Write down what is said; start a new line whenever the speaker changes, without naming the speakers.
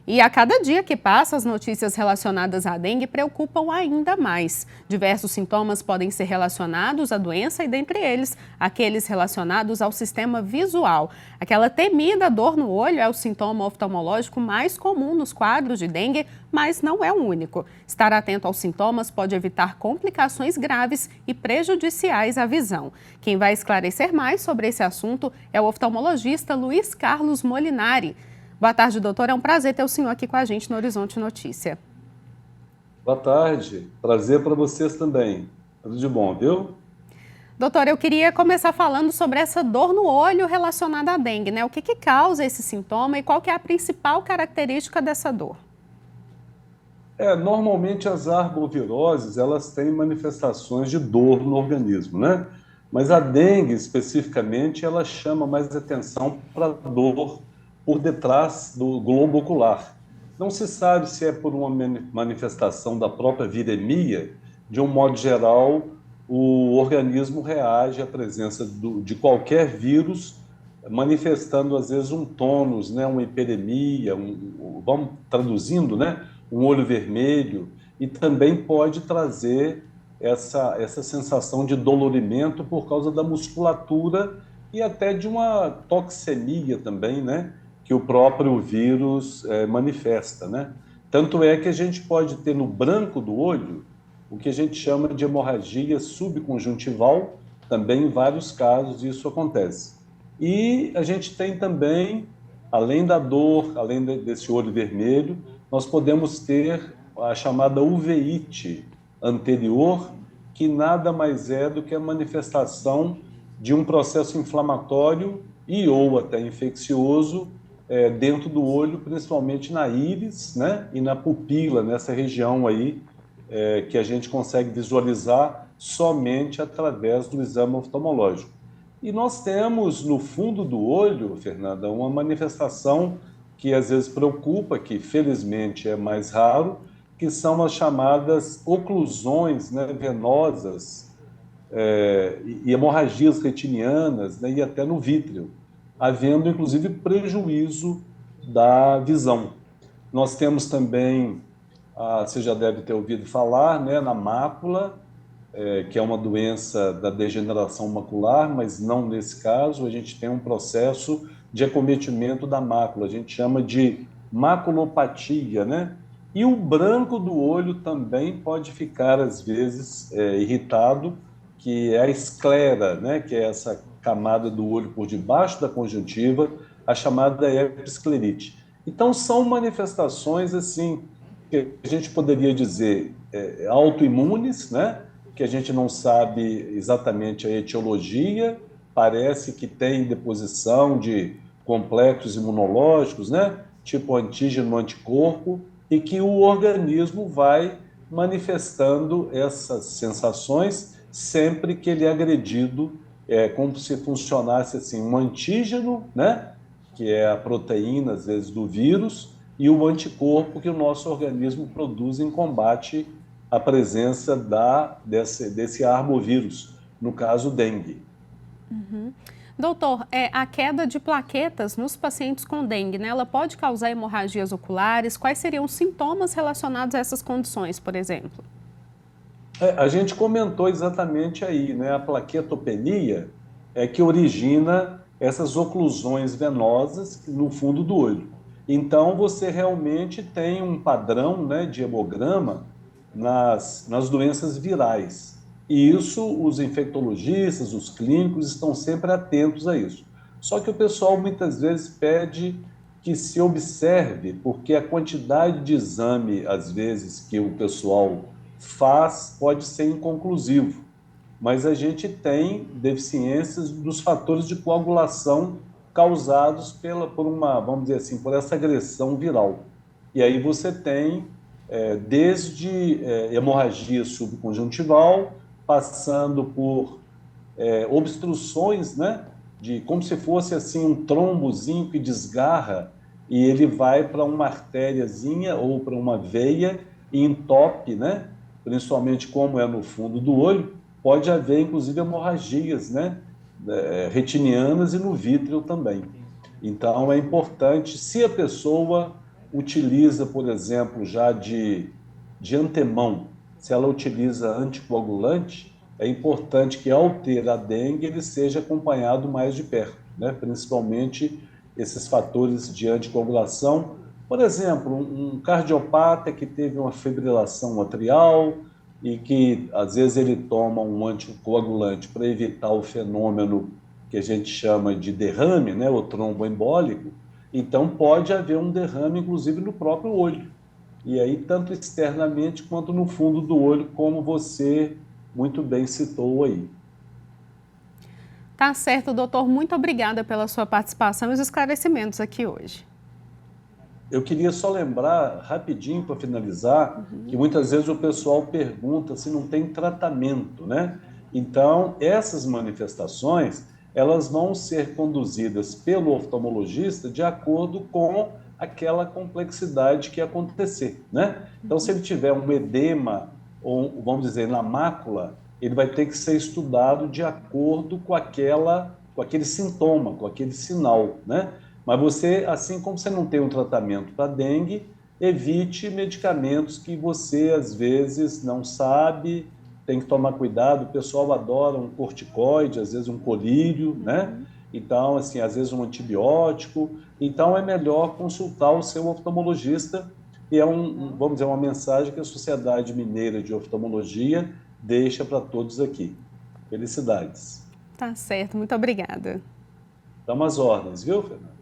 E a cada dia que passa, as notícias relacionadas à dengue preocupam ainda mais. Diversos sintomas podem ser relacionados à doença e, dentre eles, aqueles relacionados ao sistema visual. Aquela temida dor no olho é o sintoma oftalmológico mais comum nos quadros de dengue, mas não é o único. Estar atento aos sintomas pode evitar complicações graves e prejudiciais à visão. Quem vai esclarecer mais sobre esse assunto é o oftalmologista Luiz Carlos Molinari. Boa tarde, doutor. É um prazer ter o senhor aqui com a gente no Horizonte Notícia.
Boa tarde. Prazer para vocês também. Tudo de bom, viu?
Doutor, eu queria começar falando sobre essa dor no olho relacionada à dengue, né? O que causa esse sintoma e qual que é a principal característica dessa dor?
Normalmente as arboviroses, elas têm manifestações de dor no organismo, né? Mas a dengue, especificamente, ela chama mais atenção para a dor por detrás do globo ocular. Não se sabe se é por uma manifestação da própria viremia. De um modo geral, o organismo reage à presença de qualquer vírus, manifestando às vezes um tônus, né, uma hiperemia, vamos traduzindo, né, um olho vermelho, e também pode trazer essa sensação de dolorimento por causa da musculatura e até de uma toxemia também, né, que o próprio vírus manifesta, né? Tanto é que a gente pode ter no branco do olho o que a gente chama de hemorragia subconjuntival, também em vários casos isso acontece. E a gente tem também, além da dor, além desse olho vermelho, nós podemos ter a chamada uveíte anterior, que nada mais é do que a manifestação de um processo inflamatório e ou até infeccioso dentro do olho, principalmente na íris, né, e na pupila, nessa região aí que a gente consegue visualizar somente através do exame oftalmológico. E nós temos no fundo do olho, Fernanda, uma manifestação que às vezes preocupa, que felizmente é mais raro, que são as chamadas oclusões, né, venosas e hemorragias retinianas, né, e até no vítreo, havendo inclusive prejuízo da visão. Nós temos também, você já deve ter ouvido falar, né, na mácula, que é uma doença da degeneração macular, mas não nesse caso, a gente tem um processo de acometimento da mácula, a gente chama de maculopatia, né? E o branco do olho também pode ficar, às vezes, irritado, que é a esclera, né? Que é essa camada do olho por debaixo da conjuntiva, a chamada episclerite. Então, são manifestações, assim, que a gente poderia dizer autoimunes, né? Que a gente não sabe exatamente a etiologia, parece que tem deposição de complexos imunológicos, né? Tipo antígeno-anticorpo, e que o organismo vai manifestando essas sensações sempre que ele é agredido, como se funcionasse assim, um antígeno, né? Que é a proteína, às vezes, do vírus, e o anticorpo que o nosso organismo produz em combate à presença desse arbovírus, no caso, dengue.
Uhum. Doutor, a queda de plaquetas nos pacientes com dengue, né? Ela pode causar hemorragias oculares? Quais seriam os sintomas relacionados a essas condições, por exemplo?
A gente comentou exatamente aí, né? A plaquetopenia é que origina essas oclusões venosas no fundo do olho. Então, você realmente tem um padrão, né, de hemograma nas doenças virais. E isso, os infectologistas, os clínicos estão sempre atentos a isso. Só que o pessoal muitas vezes pede que se observe, porque a quantidade de exame, às vezes, que o pessoal faz pode ser inconclusivo, mas a gente tem deficiências dos fatores de coagulação causados por uma, vamos dizer assim, por essa agressão viral. E aí você tem desde hemorragia subconjuntival, passando por obstruções, né, como se fosse assim um trombozinho que desgarra e ele vai para uma artériazinha ou para uma veia e entope, né, principalmente como é no fundo do olho, pode haver inclusive hemorragias, né, retinianas e no vítreo também. Então é importante, se a pessoa utiliza, por exemplo, já de antemão, se ela utiliza anticoagulante, é importante que ao ter a dengue ele seja acompanhado mais de perto, né? Principalmente esses fatores de anticoagulação. Por exemplo, um cardiopata que teve uma fibrilação atrial e que às vezes ele toma um anticoagulante para evitar o fenômeno que a gente chama de derrame, né, o tromboembólico, então pode haver um derrame inclusive no próprio olho. E aí tanto externamente quanto no fundo do olho, como você muito bem citou aí.
Tá certo, doutor. Muito obrigada pela sua participação e os esclarecimentos aqui hoje.
Eu queria só lembrar, rapidinho para finalizar, que muitas vezes o pessoal pergunta se não tem tratamento, né? Então, essas manifestações, elas vão ser conduzidas pelo oftalmologista de acordo com aquela complexidade que acontecer, né? Então, se ele tiver um edema, ou vamos dizer, na mácula, ele vai ter que ser estudado de acordo com aquele sintoma, com aquele sinal, né? Mas você, assim como você não tem um tratamento para dengue, evite medicamentos que você, às vezes, não sabe, tem que tomar cuidado. O pessoal adora um corticoide, às vezes um colírio, né? Então, assim, às vezes um antibiótico. Então, é melhor consultar o seu oftalmologista e vamos dizer, uma mensagem que a Sociedade Mineira de Oftalmologia deixa para todos aqui. Felicidades.
Tá certo, muito obrigada.
Dá umas ordens, viu, Fernanda?